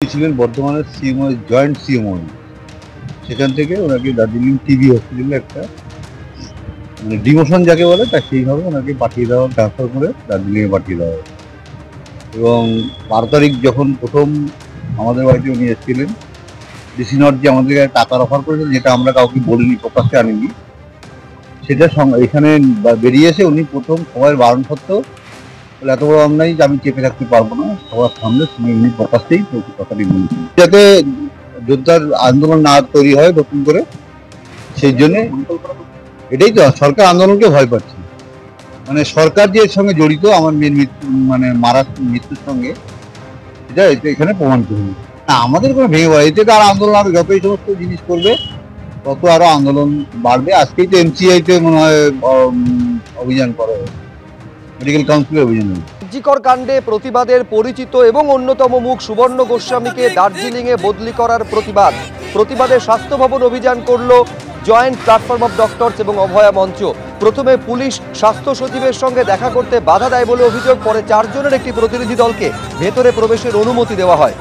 ছিলেন বর্ধমানের CMO, joint CMO. সেখান থেকে ওনাকে দার্জিলিং টিবি হসপিটালে একটা মানে ডিমোশন যাকে বলে তা সেইভাবে ওনাকে পাঠিয়ে দেওয়া, ট্রান্সফার করে দার্জিলিংয়ে পাঠিয়ে দেওয়া হয়। এবং 12 তারিখ যখন প্রথম আমাদের বাড়িতে উনি এসেছিলেন, ডিসি নট যে আমাদের টাকার অফার করেছেন, যেটা আমরা কাউকে বলিনি, প্রকাশ্যে আনিনি, সেটা এখানে বেরিয়ে এসে উনি প্রথম সবাই বারণ সত্ত্বেও বলে এত বড় অন্যায় যে আমি চেপে থাকতে পারবো না, সবার সামনে উনি প্রকাশ্যেই কথাটি বলেছেন, যাতে যোদ্ধার আন্দোলন না তৈরি হয় নতুন করে। সেই জন্য এটাই তো সরকার আন্দোলনকে ভয় পাচ্ছে, মানে সরকার যে এর সঙ্গে জড়িত আমার মেয়ের মৃত্যু, মানে মৃত্যুর সঙ্গে, এটা এখানে প্রমাণ করবে। আমাদের কোনো ভেঙে পড়ে এতে আর আন্দোলন আরো যতই সমস্ত জিনিস করবে তত আরো আন্দোলন বাড়বে। আজকেই তো এমসিআইতে মনে হয় অভিযান করা হয়, মেডিকেল কাউন্সিলের অভিযান হবে। জিকর কাণ্ডে প্রতিবাদের পরিচিত এবং অন্যতম মুখ সুবর্ণ গোস্বামীকে দার্জিলিংয়ে বদলি করার প্রতিবাদে স্বাস্থ্য ভবন অভিযান করল জয়েন্ট প্ল্যাটফর্ম অফ ডক্টরস এবং অভয়া মঞ্চ। প্রথমে পুলিশ স্বাস্থ্য সচিবের সঙ্গে দেখা করতে বাধা দেয় বলে অভিযোগ, পরে 4 জনের একটি প্রতিনিধি দলকে ভেতরে প্রবেশের অনুমতি দেওয়া হয়।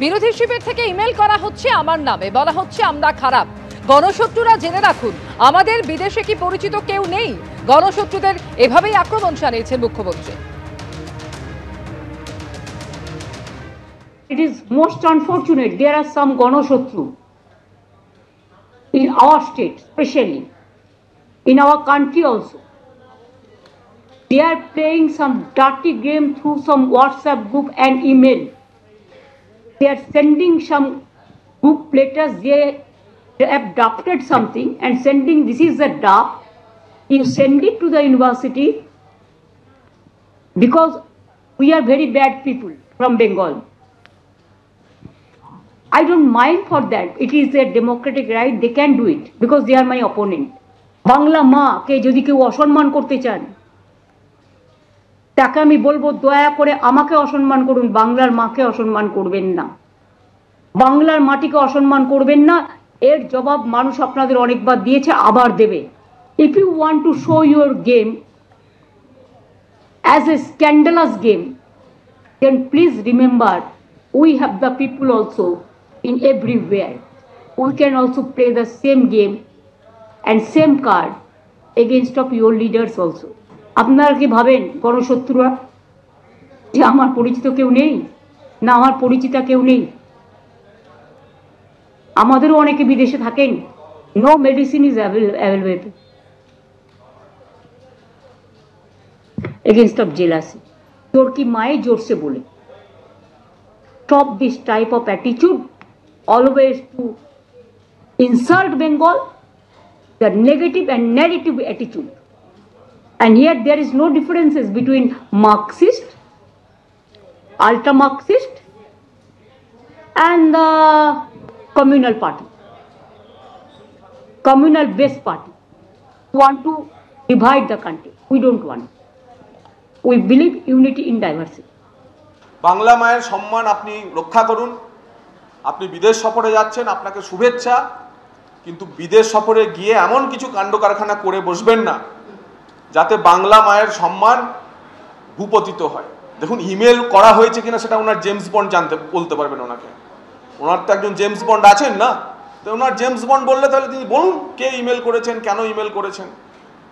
বিরোধী শিবির থেকে ইমেল করা হচ্ছে আমার নামে, বলা হচ্ছে আমরা খারাপ। গণশত্রুরা জেনে রাখুন, আমাদের বিদেশে কি পরিচিত কেউ নেই। গণশত্রুদের এভাবেই আক্রমণ চালিয়েছেন মুখ্যমন্ত্রী। It is most unfortunate there are some Ganashotru in our state, especially in our country also. They are playing some dirty game through some WhatsApp group and email. They are sending some group letters. They have drafted something and sending, this is the draft. You send it to the university because we are very bad people from Bengal. I don't mind for that. It is their democratic right. They can do it because they are my opponent. Bangla ma ke jodi keu অসম্মান করতে চান, তাকে আমি বলবো দয়া করে আমাকে অসম্মান করুন, বাংলার মাকে অসম্মান করবেন না, বাংলার মাটিকে অসম্মান করবেন না। এর জবাব মানুষ আপনাদের অনেকবার দিয়েছে, আবার দেবে। If you want to show your game as a scandalous game, then please remember we have the people also in everywhere. We can also play the same game and same card against of your leaders also. আপনারা কি ভাবেন গণশত্রুরা যে আমার পরিচিত কেউ নেই? না, আমার পরিচিতা কেউ নেই। আমাদেরও অনেকে বিদেশে থাকেন। No medicine is available against of jealousy. তোর কি মায়ে জোরসে বলে stop this type of attitude, always to insult Bengal, the negative and narrative attitude. And here there is no differences between Marxist, ultra-Marxist and the communal party, communal-based party. Want to divide the country. We don't want. We believe unity in diversity. Bangla মায়ের সম্মান আপনি রক্ষা করুন। আপনি বিদেশ সফরে যাচ্ছেন, আপনাকে শুভেচ্ছা, কিন্তু বিদেশ সফরে গিয়ে এমন কিছু কাণ্ড কারখানা করে বসবেন না যাতে বাংলা মায়ের সম্মান ভূপতিত হয়। দেখুন, ইমেল করা হয়েছে কিনা সেটা ওনার জেমস বন্ড বলতে পারবেন ওনাকে। ওনার তো একজন জেমস বন্ড আছেন না, তো ওনার জেমস বন্ড বললে তাহলে তিনি বলুন কে ইমেল করেছেন, কেন ইমেল করেছেন।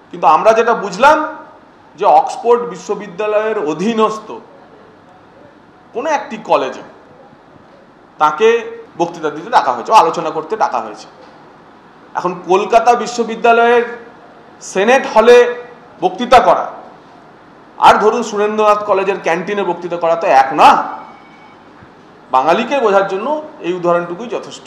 কিন্তু আমরা যেটা বুঝলাম যে অক্সফোর্ড বিশ্ববিদ্যালয়ের অধীনস্থ কোনো একটি কলেজে তাকে বক্তৃতা দিতে ডাকা হয়েছে, আলোচনা করতে ডাকা হয়েছে। এখন কলকাতা বিশ্ববিদ্যালয়ের সেনেট হলে বক্তৃতা করা আর ধরুন সুরেন্দ্রনাথ কলেজের ক্যান্টিনে বক্তৃতা করা তো এক না। বাঙালিকে বোঝার জন্য এই উদাহরণটুকুই যথেষ্ট।